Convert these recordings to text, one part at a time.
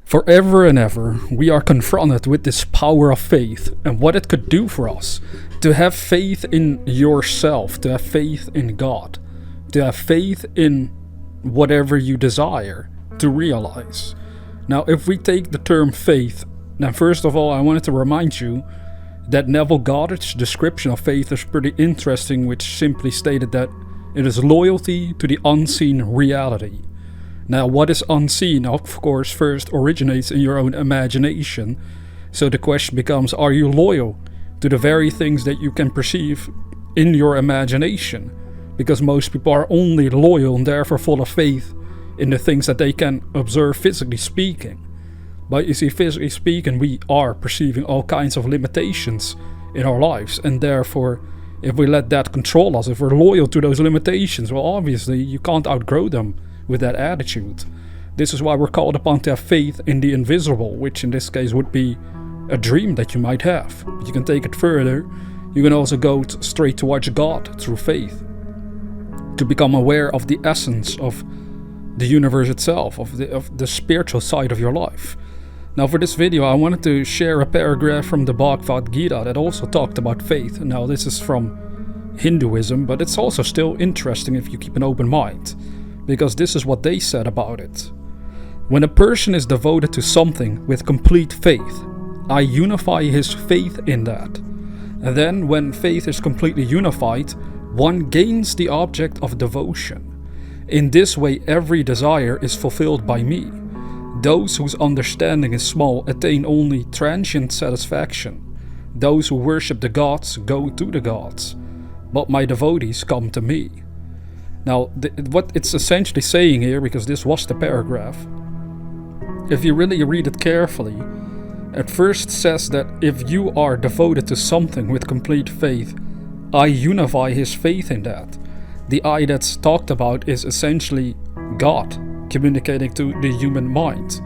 Forever and ever, we are confronted with this power of faith and what it could do for us. To have faith in yourself, to have faith in God, to have faith in whatever you desire to realize. Now, if we take the term faith, then first of all, I wanted to remind you that Neville Goddard's description of faith is pretty interesting, which simply stated that it is loyalty to the unseen reality. Now, what is unseen, of course, first originates in your own imagination. So the question becomes, are you loyal to the very things that you can perceive in your imagination? Because most people are only loyal and therefore full of faith in the things that they can observe physically speaking. But you see, physically speaking, we are perceiving all kinds of limitations in our lives. And therefore, if we let that control us, if we're loyal to those limitations, well, obviously, you can't outgrow them with that attitude. This is why we're called upon to have faith in the invisible, which in this case would be a dream that you might have. But you can take it further. You can also go straight towards God through faith, to become aware of the essence of the universe itself, of the spiritual side of your life. Now, for this video, I wanted to share a paragraph from the Bhagavad Gita that also talked about faith. Now, this is from Hinduism, but it's also still interesting if you keep an open mind, because this is what they said about it. When a person is devoted to something with complete faith, I unify his faith in that. And then, when faith is completely unified, one gains the object of devotion. In this way, every desire is fulfilled by me. Those whose understanding is small attain only transient satisfaction. Those who worship the gods go to the gods, but my devotees come to me. Now, what it's essentially saying here, because this was the paragraph, if you really read it carefully, at first says that if you are devoted to something with complete faith, I unify his faith in that. The I that's talked about is essentially God communicating to the human mind.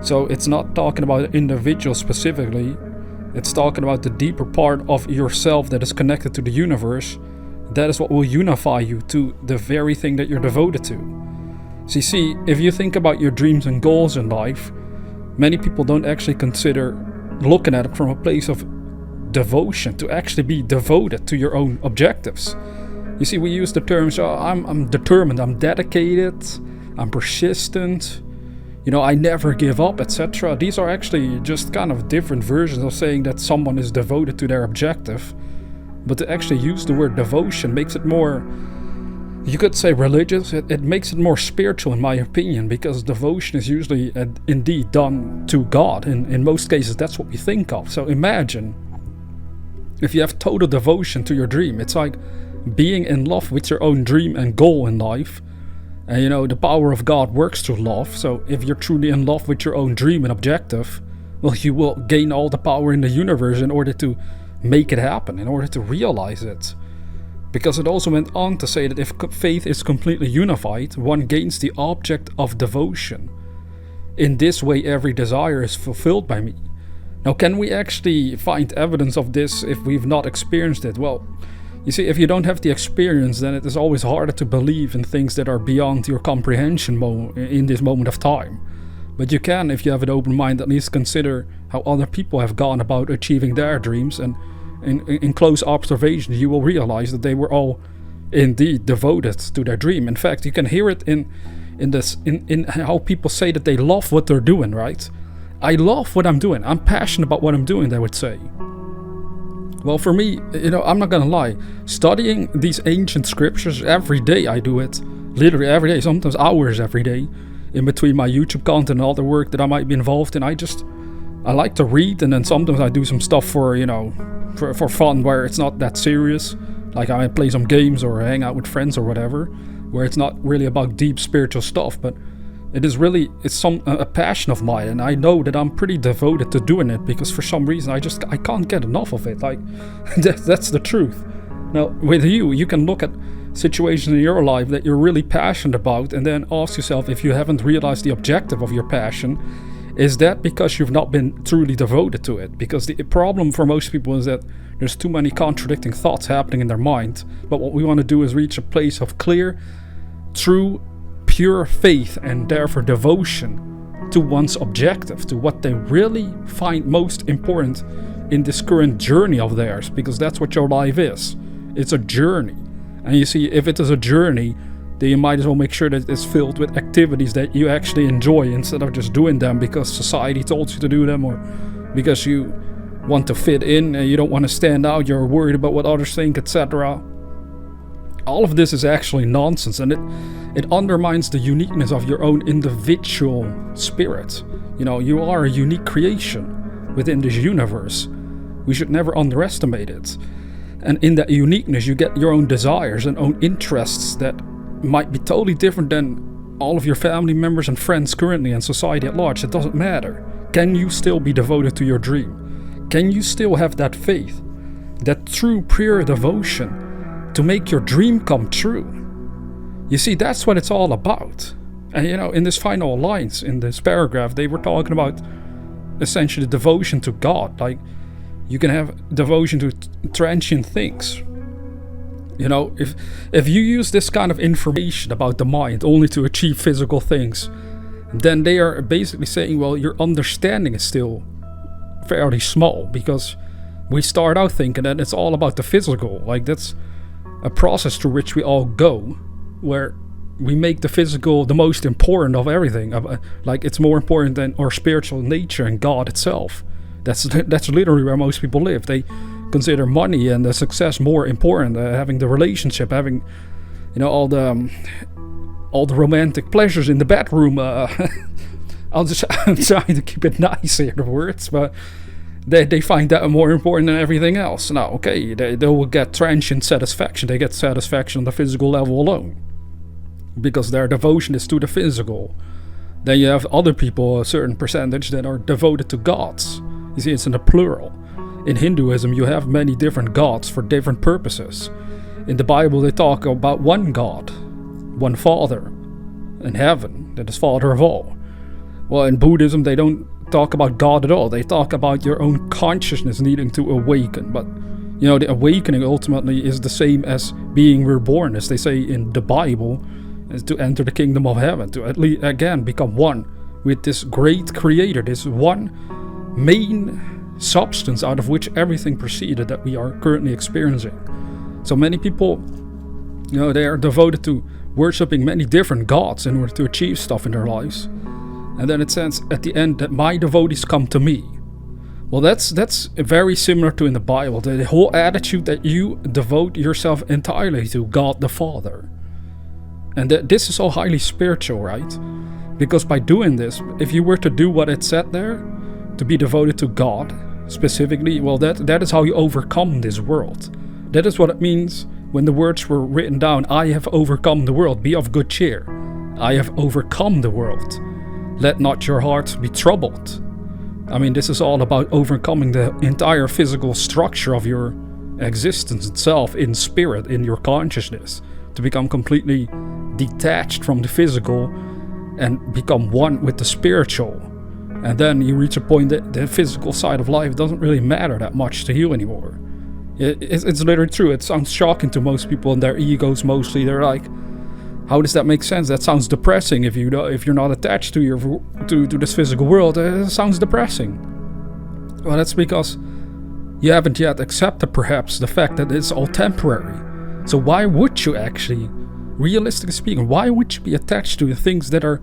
So it's not talking about an individual specifically, it's talking about the deeper part of yourself that is connected to the universe. That is what will unify you to the very thing that you're devoted to. So you see, if you think about your dreams and goals in life, many people don't actually consider looking at it from a place of devotion, to actually be devoted to your own objectives. You see, we use the terms, I'm determined, I'm dedicated, I'm persistent, I never give up, etc. These are actually just kind of different versions of saying that someone is devoted to their objective. But to actually use the word devotion makes it more, you could say religious, it makes it more spiritual in my opinion, because devotion is usually indeed done to God. In most cases, that's what we think of. So imagine if you have total devotion to your dream. It's like being in love with your own dream and goal in life. And the power of God works through love. So if you're truly in love with your own dream and objective, well, you will gain all the power in the universe in order to make it happen, in order to realize it. Because it also went on to say that if faith is completely unified, one gains the object of devotion. In this way, every desire is fulfilled by me. Now, can we actually find evidence of this if we've not experienced it? Well, you see, if you don't have the experience, then it is always harder to believe in things that are beyond your comprehension in this moment of time. But you can, if you have an open mind, at least consider how other people have gone about achieving their dreams, and in close observation you will realize that they were all indeed devoted to their dream. In fact, you can hear it in how people say that they love what they're doing, right? I love what I'm doing, I'm passionate about what I'm doing, they would say. Well, for me, I'm not gonna lie, studying these ancient scriptures every day, I do it literally every day, sometimes hours every day, in between my YouTube content and all the work that I might be involved in. I like to read, and then sometimes I do some stuff for fun, where it's not that serious, like I might play some games or hang out with friends or whatever, where it's not really about deep spiritual stuff, but it's a passion of mine, and I know that I'm pretty devoted to doing it, because for some reason I can't get enough of it. Like that's the truth. Now, with you can look at situations in your life that you're really passionate about, and then ask yourself, if you haven't realized the objective of your passion, is that because you've not been truly devoted to it? Because the problem for most people is that there's too many contradicting thoughts happening in their mind. But what we want to do is reach a place of clear, true, pure faith, and therefore devotion to one's objective, to what they really find most important in this current journey of theirs, because that's what your life is. It's a journey. And you see, if it is a journey, then you might as well make sure that it's filled with activities that you actually enjoy, instead of just doing them because society told you to do them, or because you want to fit in and you don't want to stand out, you're worried about what others think, etc. All of this is actually nonsense, and it undermines the uniqueness of your own individual spirit. You know, you are a unique creation within this universe. We should never underestimate it. And in that uniqueness, you get your own desires and own interests that might be totally different than all of your family members and friends currently and society at large. It doesn't matter. Can you still be devoted to your dream? Can you still have that faith, that true pure devotion to make your dream come true? You see, that's what it's all about. And you know, in this final lines, in this paragraph, they were talking about essentially devotion to God. Like, you can have devotion to transient things. You know, if you use this kind of information about the mind only to achieve physical things, then they are basically saying, well, your understanding is still fairly small, because we start out thinking that it's all about the physical. Like, that's a process through which we all go, where we make the physical the most important of everything. Like, it's more important than our spiritual nature and God itself. That's literally where most people live. They consider money and the success more important, having the relationship, having, you know, all the romantic pleasures in the bedroom. I'm trying to keep it nice here, the words, but they find that more important than everything else. Now, okay, they will get transient satisfaction. They get satisfaction on the physical level alone, because their devotion is to the physical. Then you have other people, a certain percentage, that are devoted to gods. You see, it's in the plural. In Hinduism, you have many different gods for different purposes. In the Bible, they talk about one God, one Father in heaven, that is Father of all. Well, in Buddhism, they don't talk about God at all. They talk about your own consciousness needing to awaken. But, you know, the awakening ultimately is the same as being reborn, as they say in the Bible, is to enter the kingdom of heaven, to at least, again, become one with this great creator, this one main substance out of which everything proceeded that we are currently experiencing. So many people, you know, they are devoted to worshipping many different gods in order to achieve stuff in their lives. And then it says at the end that my devotees come to me. Well, that's very similar to in the Bible, the whole attitude that you devote yourself entirely to God the Father. And that this is all highly spiritual, right? Because by doing this, if you were to do what it said there, to be devoted to God specifically, well, that is how you overcome this world. That is what it means when the words were written down, I have overcome the world, be of good cheer. I have overcome the world. Let not your heart be troubled. I mean, this is all about overcoming the entire physical structure of your existence itself in spirit, in your consciousness, to become completely detached from the physical and become one with the spiritual. And then you reach a point that the physical side of life doesn't really matter that much to you anymore. It's literally true. It sounds shocking to most people, and their egos mostly. They're like, how does that make sense? That sounds depressing. If you're not attached to this physical world, it sounds depressing. Well, that's because you haven't yet accepted perhaps the fact that it's all temporary. So why would you actually, realistically speaking, why would you be attached to the things that are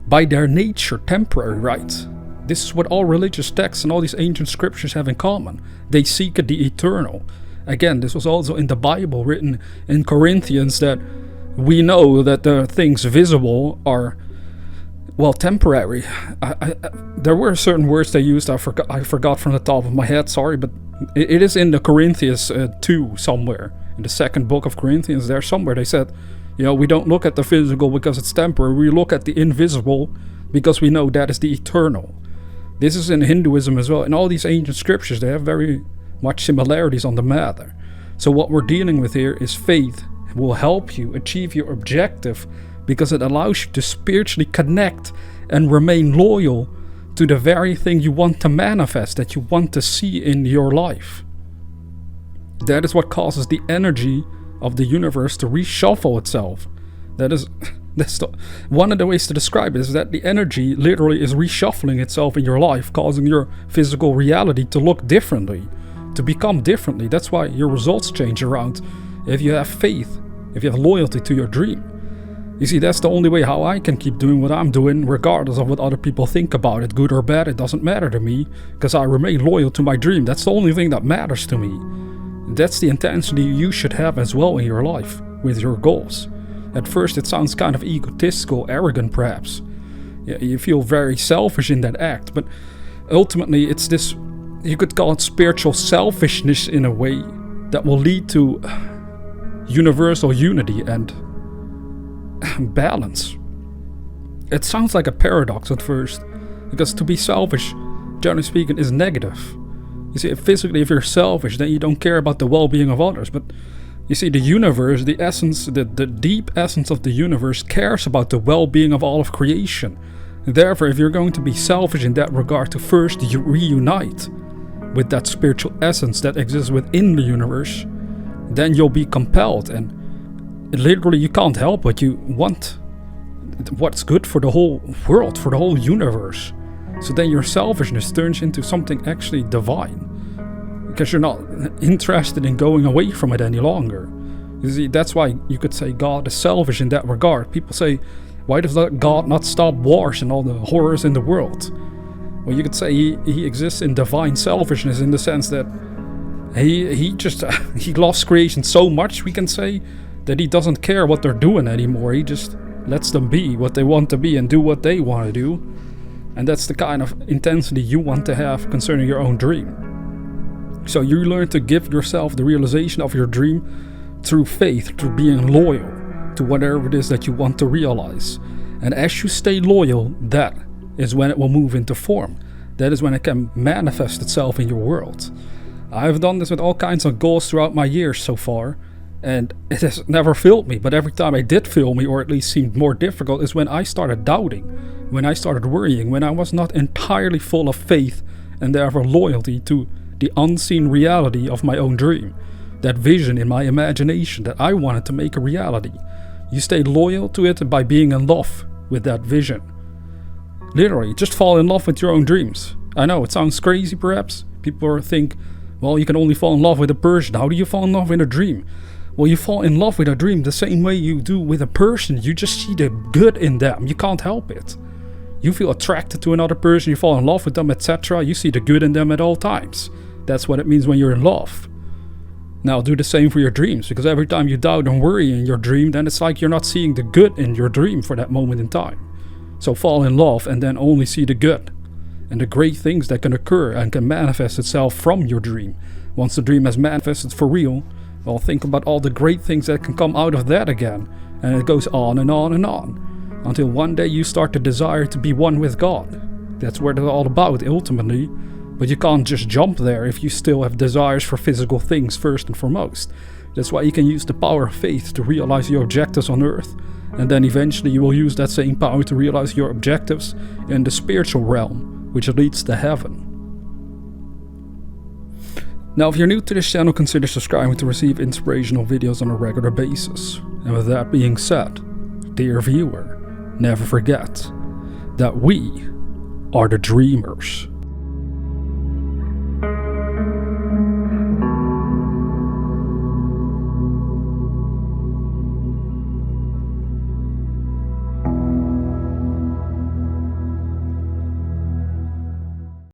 by their nature temporary, right? This is what all religious texts and all these ancient scriptures have in common. They seek the eternal. Again, this was also in the Bible, written in Corinthians, that we know that the things visible are, well, temporary. There were certain words they used, I forgot from the top of my head, sorry, but it is in the Corinthians 2 somewhere. In the second book of Corinthians, there somewhere they said, you know, we don't look at the physical because it's temporary. We look at the invisible because we know that is the eternal. This is in Hinduism as well. In all these ancient scriptures, they have very much similarities on the matter. So what we're dealing with here is faith will help you achieve your objective, because it allows you to spiritually connect and remain loyal to the very thing you want to manifest, that you want to see in your life. That is what causes the energy of the universe to reshuffle itself. That is One of the ways to describe it is that the energy literally is reshuffling itself in your life, causing your physical reality to look differently, to become differently. That's why your results change around. If you have faith, if you have loyalty to your dream. You see, that's the only way how I can keep doing what I'm doing, regardless of what other people think about it, good or bad. It doesn't matter to me, because I remain loyal to my dream. That's the only thing that matters to me. That's the intensity you should have as well in your life, with your goals. At first it sounds kind of egotistical, arrogant perhaps. You feel very selfish in that act, but ultimately it's this, you could call it spiritual selfishness in a way, that will lead to universal unity and balance. It sounds like a paradox at first, because to be selfish, generally speaking, is negative. You see, physically, if you're selfish, then you don't care about the well-being of others. But you see, the universe, the essence, the deep essence of the universe cares about the well-being of all of creation. Therefore, if you're going to be selfish in that regard, to first reunite with that spiritual essence that exists within the universe, then you'll be compelled, and literally you can't help but you want what's good for the whole world, for the whole universe. So then your selfishness turns into something actually divine, because you're not interested in going away from it any longer. You see, that's why you could say God is selfish in that regard. People say, why does God not stop wars and all the horrors in the world? Well, you could say he exists in divine selfishness, in the sense that he loves creation so much, we can say, that he doesn't care what they're doing anymore. He just lets them be what they want to be and do what they want to do. And that's the kind of intensity you want to have concerning your own dream. So you learn to give yourself the realization of your dream through faith, through being loyal to whatever it is that you want to realize. And as you stay loyal, that is when it will move into form. That is when it can manifest itself in your world. I've done this with all kinds of goals throughout my years so far, and it has never failed me. But every time it did fail me, or at least seemed more difficult, is when I started doubting, when I started worrying, when I was not entirely full of faith and therefore loyalty to the unseen reality of my own dream, that vision in my imagination that I wanted to make a reality. You stay loyal to it by being in love with that vision. Literally, just fall in love with your own dreams. I know, it sounds crazy perhaps. People think, well, you can only fall in love with a person. How do you fall in love with a dream? Well, you fall in love with a dream the same way you do with a person. You just see the good in them. You can't help it. You feel attracted to another person, you fall in love with them, etc. You see the good in them at all times. That's what it means when you're in love. Now do the same for your dreams, because every time you doubt and worry in your dream, then it's like you're not seeing the good in your dream for that moment in time. So fall in love and then only see the good and the great things that can occur and can manifest itself from your dream. Once the dream has manifested for real, well, think about all the great things that can come out of that again. And it goes on and on and on, until one day you start to desire to be one with God. That's what it's all about ultimately. But you can't just jump there if you still have desires for physical things first and foremost. That's why you can use the power of faith to realize your objectives on earth. And then eventually you will use that same power to realize your objectives in the spiritual realm, which leads to heaven. Now, if you're new to this channel, consider subscribing to receive inspirational videos on a regular basis. And with that being said, dear viewer, never forget that we are the dreamers.